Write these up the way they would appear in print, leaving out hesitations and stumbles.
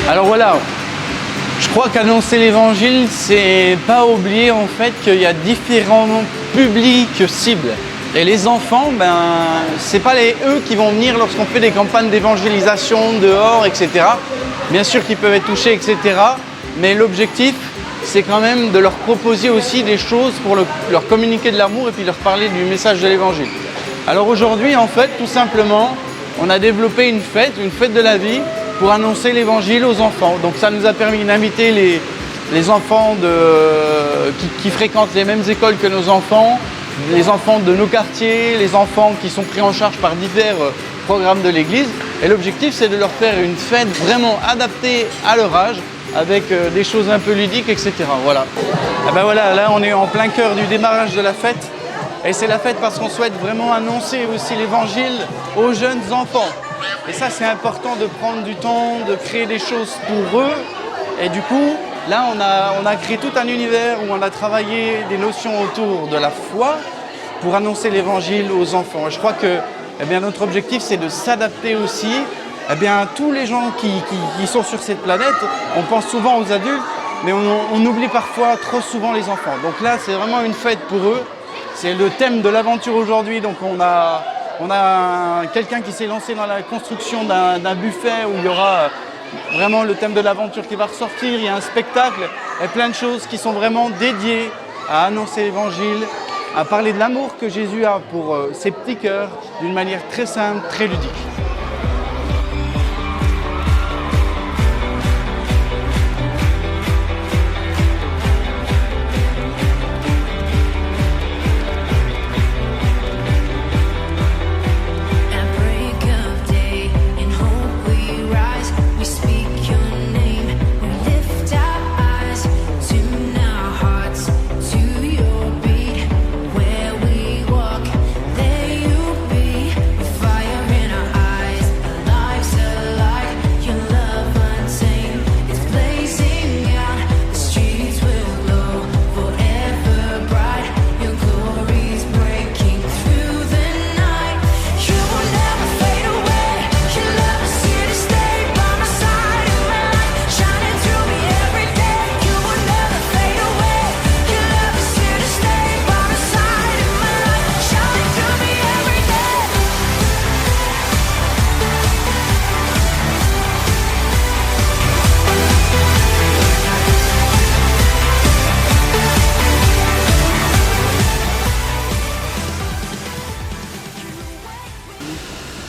Alors voilà, je crois qu'annoncer l'évangile, c'est pas oublier en fait qu'il y a différents publics cibles. Et les enfants, c'est pas eux qui vont venir lorsqu'on fait des campagnes d'évangélisation dehors, etc. Bien sûr qu'ils peuvent être touchés, etc. Mais l'objectif, c'est quand même de leur proposer aussi des choses pour leur communiquer de l'amour et puis leur parler du message de l'évangile. Alors aujourd'hui, en fait, tout simplement, on a développé une fête de la vie pour annoncer l'évangile aux enfants. Donc ça nous a permis d'inviter les enfants qui fréquentent les mêmes écoles que nos enfants, les enfants de nos quartiers, les enfants qui sont pris en charge par divers programmes de l'église. Et l'objectif, c'est de leur faire une fête vraiment adaptée à leur âge, avec des choses un peu ludiques, etc. Voilà. Et ben voilà, là on est en plein cœur du démarrage de la fête. Et c'est la fête parce qu'on souhaite vraiment annoncer aussi l'évangile aux jeunes enfants. Et ça, c'est important de prendre du temps, de créer des choses pour eux. Et du coup, là, on a créé tout un univers où on a travaillé des notions autour de la foi pour annoncer l'évangile aux enfants. Et je crois que notre objectif, c'est de s'adapter aussi à tous les gens qui sont sur cette planète. On pense souvent aux adultes, mais on oublie parfois trop souvent les enfants. Donc là, c'est vraiment une fête pour eux. C'est le thème de l'aventure aujourd'hui. Donc on a quelqu'un qui s'est lancé dans la construction d'un buffet où il y aura vraiment le thème de l'aventure qui va ressortir. Il y a un spectacle et plein de choses qui sont vraiment dédiées à annoncer l'évangile, à parler de l'amour que Jésus a pour ses petits cœurs d'une manière très simple, très ludique.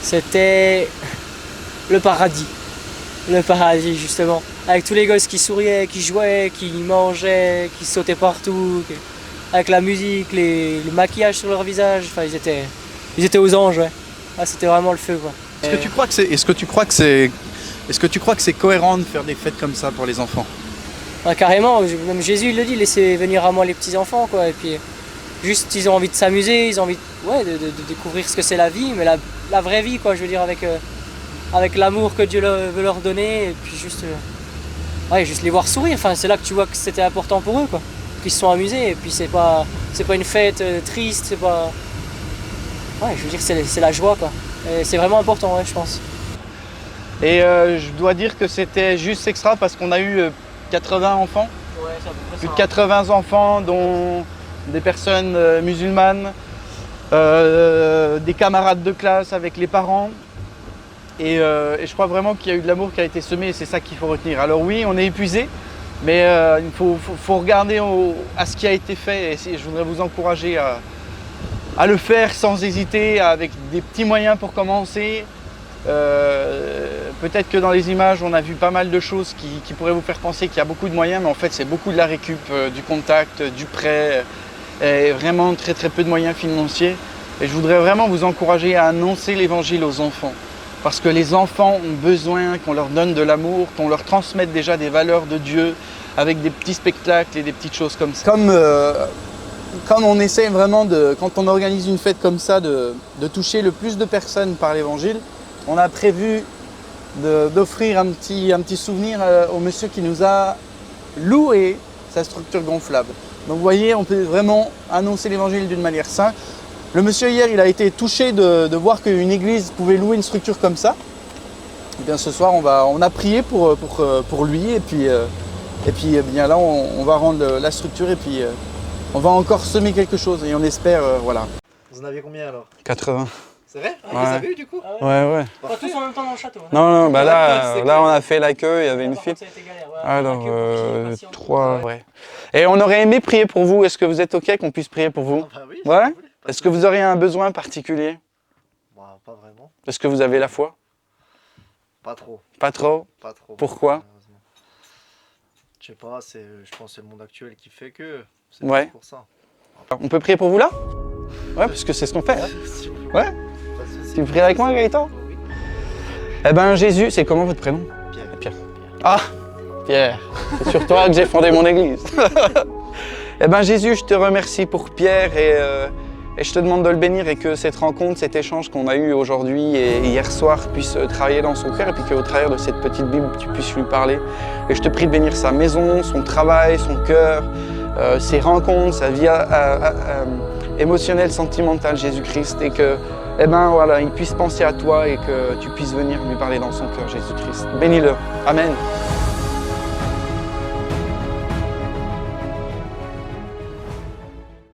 C'était le paradis justement, avec tous les gosses qui souriaient, qui jouaient, qui mangeaient, qui sautaient partout, avec la musique, le maquillage sur leur visage, enfin ils étaient aux anges, ouais. Ah, c'était vraiment le feu, quoi. Est-ce que tu crois que c'est cohérent de faire des fêtes comme ça pour les enfants? Ah, carrément, même Jésus il le dit, laissez venir à moi les petits enfants, quoi, et puis juste ils ont envie de s'amuser, ils ont envie de découvrir ce que c'est la vie, mais la vraie vie, quoi, je veux dire, avec l'amour que Dieu veut leur donner, et puis juste les voir sourire. Enfin, c'est là que tu vois que c'était important pour eux, quoi, qu'ils se sont amusés, et puis c'est pas une fête triste, c'est pas... Ouais, je veux dire, c'est la joie, quoi, et c'est vraiment important, ouais, je pense. Et je dois dire que c'était juste extra parce qu'on a eu 80 enfants, ouais, c'est à peu près plus ça, de 80 enfants, dont des personnes musulmanes, des camarades de classe avec les parents. Et je crois vraiment qu'il y a eu de l'amour qui a été semé et c'est ça qu'il faut retenir. Alors oui, on est épuisé, mais il faut regarder à ce qui a été fait. Et je voudrais vous encourager à le faire sans hésiter, avec des petits moyens pour commencer. Peut-être que dans les images, on a vu pas mal de choses qui pourraient vous faire penser qu'il y a beaucoup de moyens, mais en fait, c'est beaucoup de la récup, du contact, du prêt, et vraiment très très peu de moyens financiers. Et je voudrais vraiment vous encourager à annoncer l'évangile aux enfants. Parce que les enfants ont besoin qu'on leur donne de l'amour, qu'on leur transmette déjà des valeurs de Dieu avec des petits spectacles et des petites choses comme ça. Comme on essaie vraiment, quand on organise une fête comme ça, de toucher le plus de personnes par l'évangile, on a prévu d'offrir un petit souvenir au monsieur qui nous a loué sa structure gonflable. Donc vous voyez, on peut vraiment annoncer l'évangile d'une manière simple. Le monsieur hier, il a été touché de voir qu'une église pouvait louer une structure comme ça. Eh bien, ce soir, on a prié pour lui et puis eh bien là, on va rendre la structure et puis on va encore semer quelque chose et on espère, voilà. Vous en avez combien alors? 80. C'est vrai? Ouais. Vous avez eu du coup? Ouais. Pas tous en même temps dans le château. Hein. Non, bah C'est là clair. on a fait la queue, il y avait une Par file. contre, ça a été galère, ouais. Alors, La queue pour pied, patient. 3, ouais. Et on aurait aimé prier pour vous. Est-ce que vous êtes OK qu'on puisse prier pour vous? Bah oui, Ouais. si vous voulez. Est-ce que vous auriez un besoin particulier? Bah, pas vraiment. Est-ce que vous avez la foi? Pas trop. Pas trop? Pas trop. Pourquoi? Malheureusement. Je sais pas, je pense que c'est le monde actuel qui fait que. C'est Ouais. pour ça. On peut prier pour vous là? Ouais, parce que c'est ce qu'on fait. Si vous voulez. Ouais. Pas de souci. Tu pries avec moi, Gaëtan? Oui. Eh ben Jésus, c'est comment votre prénom? Pierre. Pierre. Ah, Pierre, c'est sur toi que j'ai fondé mon église. Eh ben Jésus, je te remercie pour Pierre et je te demande de le bénir et que cette rencontre, cet échange qu'on a eu aujourd'hui et hier soir puisse travailler dans son cœur et puis qu'au travers de cette petite Bible, tu puisses lui parler. Et je te prie de bénir sa maison, son travail, son cœur, ses rencontres, sa vie émotionnelle, sentimentale, Jésus-Christ, et que eh ben, voilà, il puisse penser à toi et que tu puisses venir lui parler dans son cœur, Jésus-Christ. Bénis-le. Amen.